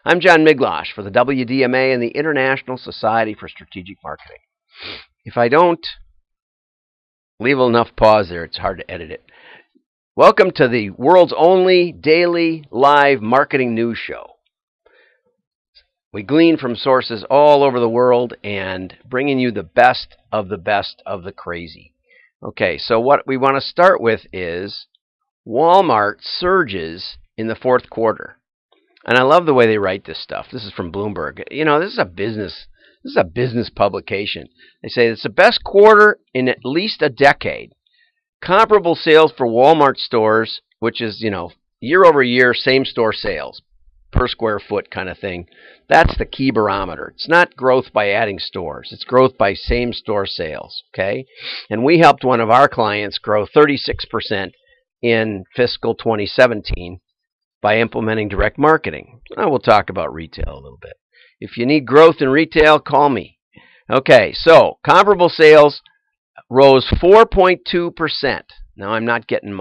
I'm John Miglosh for the WDMA and the International Society for Strategic Marketing. If I don't leave enough pause there, it's hard to edit it. Welcome to the world's only daily live marketing news show. We glean from sources all over the world and bringing you the best of the crazy. Okay, so what we want to start with is Walmart surges in the fourth quarter. And I love the way they write this stuff. This is from Bloomberg. You know, this is a business publication. They say it's the best quarter in at least a decade. Comparable sales for Walmart stores, which is, year over year, same store sales per square foot kind of thing. That's the key barometer. It's not growth by adding stores. It's growth by same store sales, okay? And we helped one of our clients grow 36% in fiscal 2017 by implementing direct marketing. We'll talk about retail a little bit. If you need growth in retail, call me. Okay, so comparable sales rose 4.2%. Now I'm not getting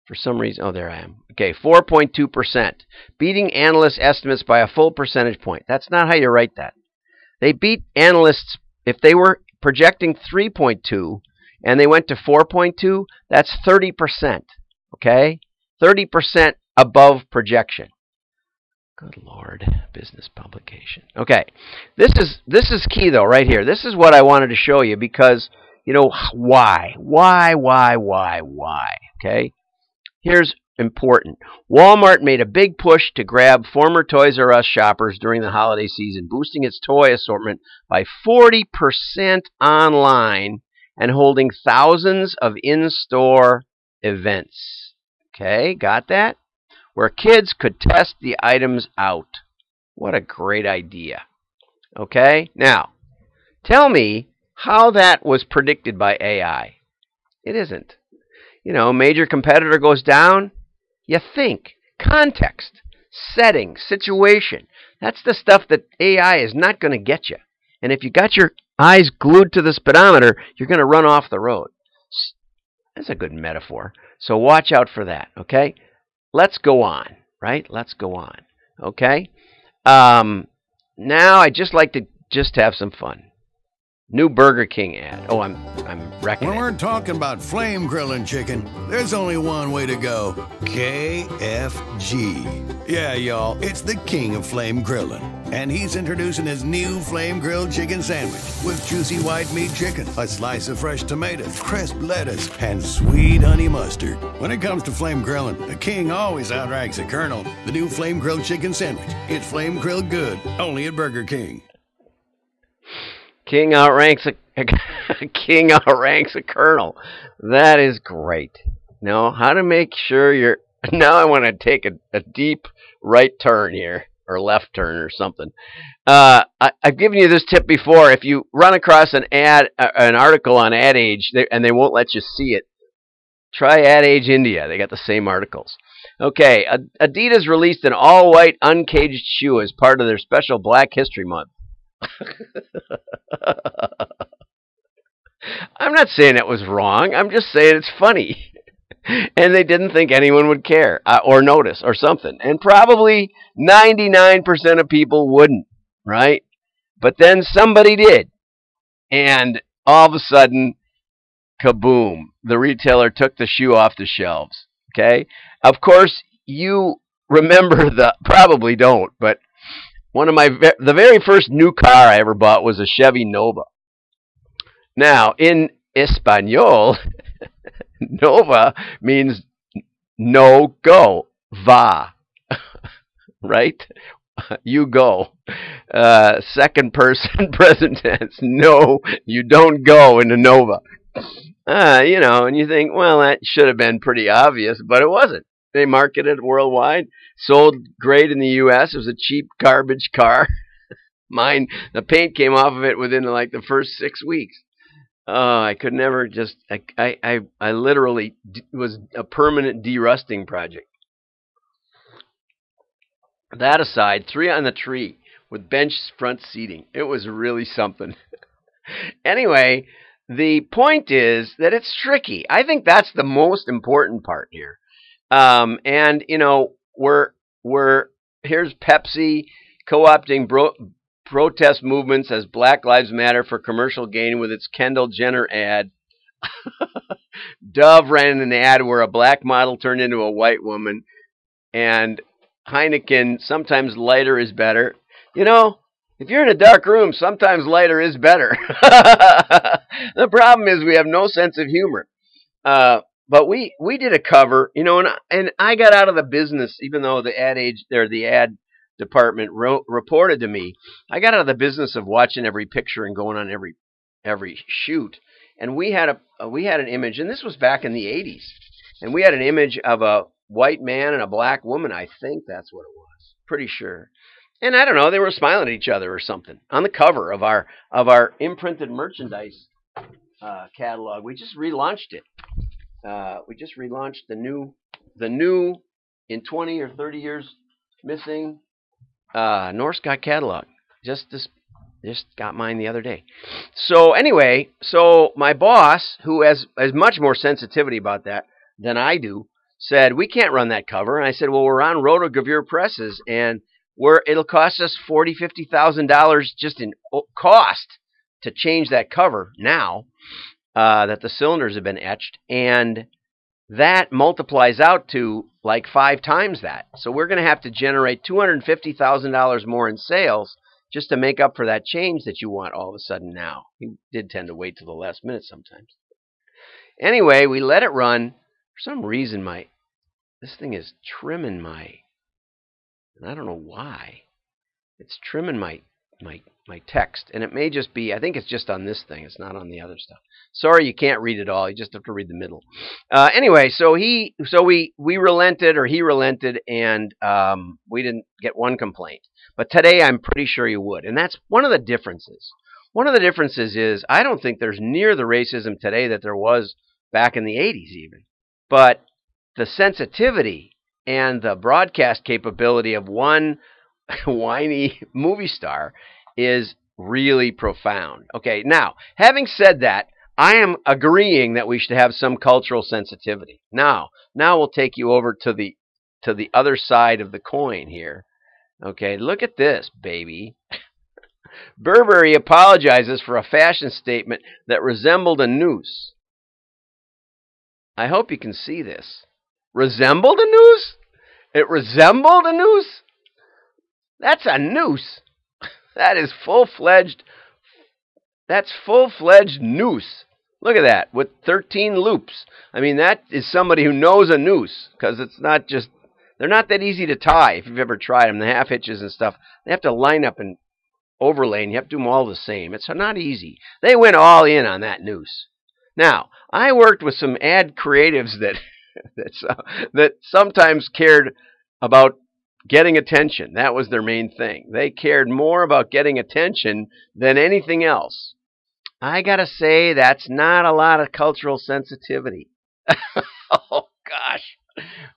for some reason, oh, there I am. Okay, 4.2%, beating analyst estimates by a full percentage point. That's not how you write that. They beat analysts if they were projecting 3.2 and they went to 4.2, that's 30%, okay? 30% above projection. Good Lord, business publication. Okay, this is key though, right here. This is what I wanted to show you because, why? Okay, here's important. Walmart made a big push to grab former Toys R Us shoppers during the holiday season, boosting its toy assortment by 40% online and holding thousands of in-store events. Okay, got that? Where kids could test the items out. What a great idea. Okay, now, tell me how that was predicted by AI. It isn't. Major competitor goes down, you think. Context, setting, situation. That's the stuff that AI is not going to get you. And if you got your eyes glued to the speedometer, you're going to run off the road. That's a good metaphor. So watch out for that, okay? Let's go on, right? Let's go on, okay? Now I'd just like to have some fun. New Burger King ad. Oh, I'm wrecking When it. we're talking about flame grilling chicken, there's only one way to go. KFG. Yeah, y'all, it's the king of flame grilling. And he's introducing his new flame grilled chicken sandwich with juicy white meat chicken, a slice of fresh tomatoes, crisp lettuce, and sweet honey mustard. When it comes to flame grilling, the king always outranks the colonel. The new flame grilled chicken sandwich. It's flame grilled good, only at Burger King. King outranks a colonel. That is great. Now, how to make sure you're... Now I want to take a deep right turn here, or left turn or something. I've given you this tip before. If you run across an article on Ad Age, and they won't let you see it, try Ad Age India. They got the same articles. Okay, Adidas released an all-white uncaged shoe as part of their special Black History Month. I'm not saying it was wrong. I'm just saying it's funny. And they didn't think anyone would care or notice or something. And probably 99% of people wouldn't, right? But then somebody did. And all of a sudden, kaboom, the retailer took the shoe off the shelves. Okay? Of course, you remember probably don't, but the very first new car I ever bought was a Chevy Nova. Now, in Espanol, Nova means no go, va, right? You go. Second person present tense. No, you don't go in a Nova. And you think, well, that should have been pretty obvious, but it wasn't. They marketed it worldwide, sold great in the U.S. It was a cheap garbage car. Mine, the paint came off of it within like the first 6 weeks. I could never just, I literally was a permanent derusting project. That aside, 3 on the tree with bench front seating. It was really something. Anyway, the point is that it's tricky. I think that's the most important part here. And we're here's Pepsi co-opting protest movements as Black Lives Matter for commercial gain with its Kendall Jenner ad. Dove ran an ad where a black model turned into a white woman, and Heineken, sometimes lighter is better. You know, if you're in a dark room, sometimes lighter is better. The problem is we have no sense of humor. But we did a cover, you know, and I got out of the business, even though the ad department reported to me. I got out of the business of watching every picture and going on every shoot. And we had an image, and this was back in the 80s, and we had an image of a white man and a black woman. I think that's what it was. Pretty sure. And I don't know, they were smiling at each other or something on the cover of our imprinted merchandise catalog. We just relaunched it. We just relaunched the new in 20 or 30 years missing North Scott catalog. Just got mine the other day. So anyway, so my boss, who has much more sensitivity about that than I do, said we can't run that cover. And I said, well, we're on Rotogravure presses, and it'll cost us $40,000-$50,000 just in cost to change that cover now. That the cylinders have been etched, and that multiplies out to like 5 times that. So we're going to have to generate $250,000 more in sales just to make up for that change that you want all of a sudden now. You did tend to wait till the last minute sometimes. Anyway, we let it run. For some reason, this thing is trimming and I don't know why. It's trimming my text, and it may just be, I think it's just on this thing, it's not on the other stuff. Sorry, you can't read it all, you just have to read the middle. Anyway, so we relented, or he relented, and we didn't get one complaint. But today I'm pretty sure you would, and that's one of the differences. One of the differences is I don't think there's near the racism today that there was back in the 80s even. But the sensitivity and the broadcast capability of one whiny movie star is really profound. Okay, now, having said that, I am agreeing that we should have some cultural sensitivity. Now we'll take you over to the other side of the coin here. Okay, look at this, baby. Burberry apologizes for a fashion statement that resembled a noose. I hope you can see this. Resembled a noose? It resembled a noose? That's a noose. That is full-fledged. That's full-fledged noose. Look at that, with 13 loops. I mean, that is somebody who knows a noose, because it's not just, they're not that easy to tie if you've ever tried them. The half hitches and stuff, they have to line up and overlay, and you have to do them all the same. It's not easy. They went all in on that noose. Now, I worked with some ad creatives that sometimes cared about getting attention. That was their main thing. They cared more about getting attention than anything else. I gotta say, that's not a lot of cultural sensitivity. Oh, gosh.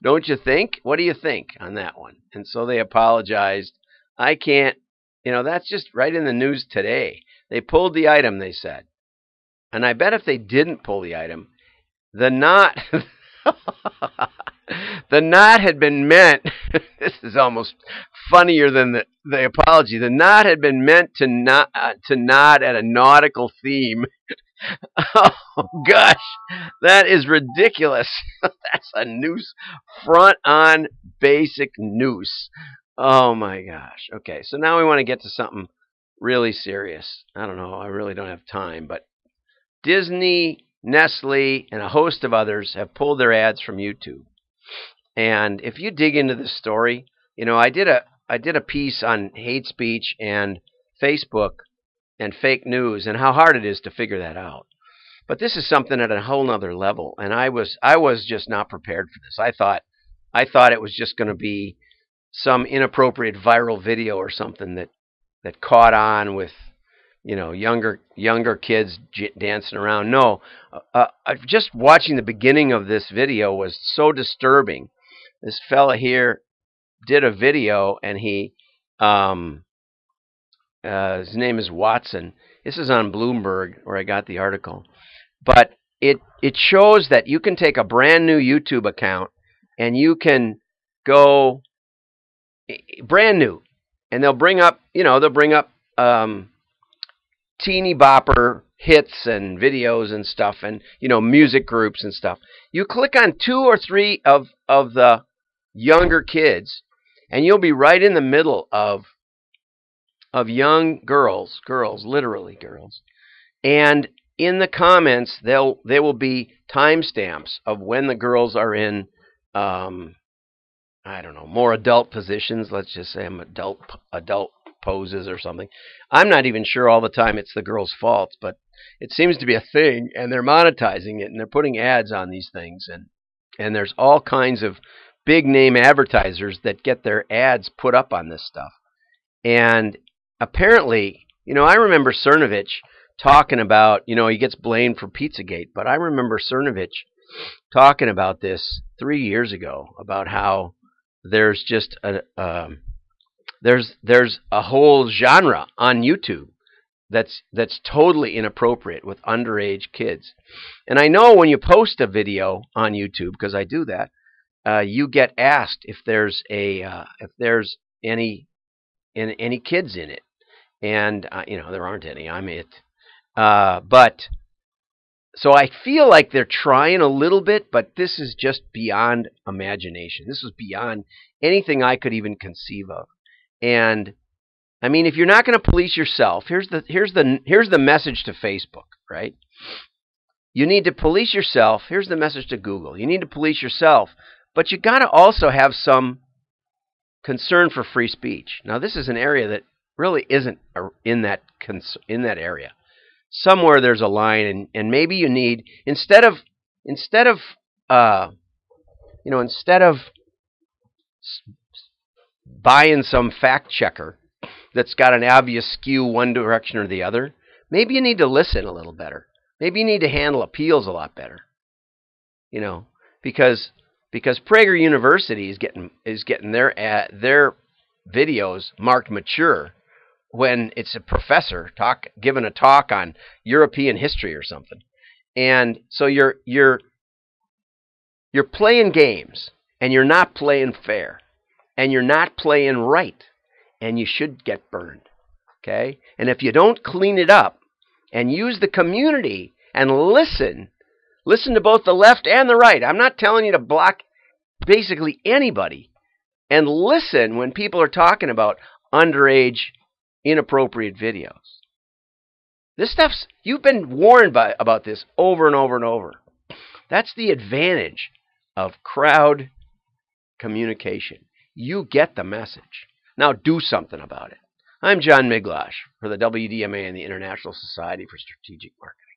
Don't you think? What do you think on that one? And so they apologized. I can't, that's just right in the news today. They pulled the item, they said. And I bet if they didn't pull the item, the knot... The knot had been meant, this is almost funnier than the apology, the knot had been meant to nod at a nautical theme. Oh, gosh, that is ridiculous. That's a noose, front-on basic noose. Oh, my gosh. Okay, so now we want to get to something really serious. I don't know, I really don't have time, but Disney, Nestle, and a host of others have pulled their ads from YouTube. And if you dig into this story, I did a piece on hate speech and Facebook and fake news and how hard it is to figure that out. But this is something at a whole nother level, and I was just not prepared for this. I thought it was just going to be some inappropriate viral video or something that caught on with younger kids dancing around. No, just watching the beginning of this video was so disturbing. This fella here did a video, and his name is Watson. This is on Bloomberg, where I got the article. But it shows that you can take a brand new YouTube account, and you can go brand new, and they'll bring up, teeny bopper hits and videos and stuff, and music groups and stuff. You click on 2 or 3 of the younger kids, and you'll be right in the middle of young girls, literally girls, and in the comments there will be timestamps of when the girls are in I don't know, more adult positions. Let's just say adult poses or something. I'm not even sure all the time it's the girl's fault, but it seems to be a thing, and they're monetizing it, and they're putting ads on these things, and there's all kinds of big name advertisers that get their ads put up on this stuff. And apparently, I remember Cernovich talking about, he gets blamed for Pizzagate, but I remember Cernovich talking about this 3 years ago, about how there's just there's a whole genre on YouTube that's totally inappropriate with underage kids. And I know when you post a video on YouTube, because I do that, you get asked if there's any kids in it, and there aren't any. I'm it, but. So I feel like they're trying a little bit, but this is just beyond imagination. This is beyond anything I could even conceive of. And I mean, if you're not going to police yourself, here's the message to Facebook, right? You need to police yourself. Here's the message to Google. You need to police yourself, but you got to also have some concern for free speech. Now, this is an area that really isn't in that area. Somewhere there's a line, and maybe you need, instead of buying some fact checker that's got an obvious skew one direction or the other, maybe you need to listen a little better. Maybe you need to handle appeals a lot better. Because Prager University is getting their videos marked mature when it's a professor giving a talk on European history or something. And so you're playing games, and you're not playing fair, and you're not playing right, and you should get burned. Okay? And if you don't clean it up and use the community and listen to both the left and the right. I'm not telling you to block basically anybody, and listen when people are talking about underage inappropriate videos. This stuff's, you've been warned about this over and over and over. That's the advantage of crowd communication. You get the message. Now do something about it. I'm John Miglash for the WDMA and the International Society for Strategic Marketing.